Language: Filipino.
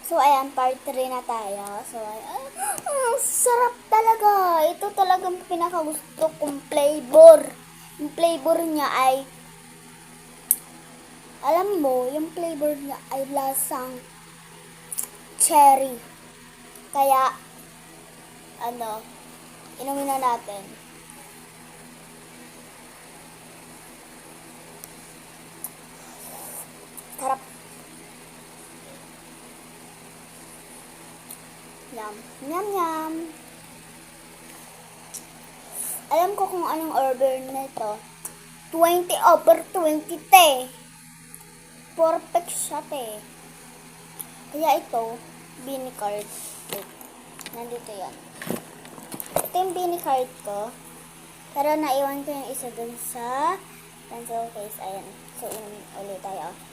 So, ayan, part 3 na tayo. So, ayan, sarap talaga. Ito talagang pinakagusto kong flavor. Yung flavor niya ay, alam mo, yung flavor niya ay lasang cherry. Kaya, inumin na natin. Sarap. Yum. Yum, yum. Alam ko kung anong order nito. 20 over 20, te. Perfect siya, te. Kaya ito, Bini card. Wait, nandito yan. Ito yung Bini card ko. Pero naiwan ko yung isa dun sa pencil case. Ayan. So, inumin ulit tayo.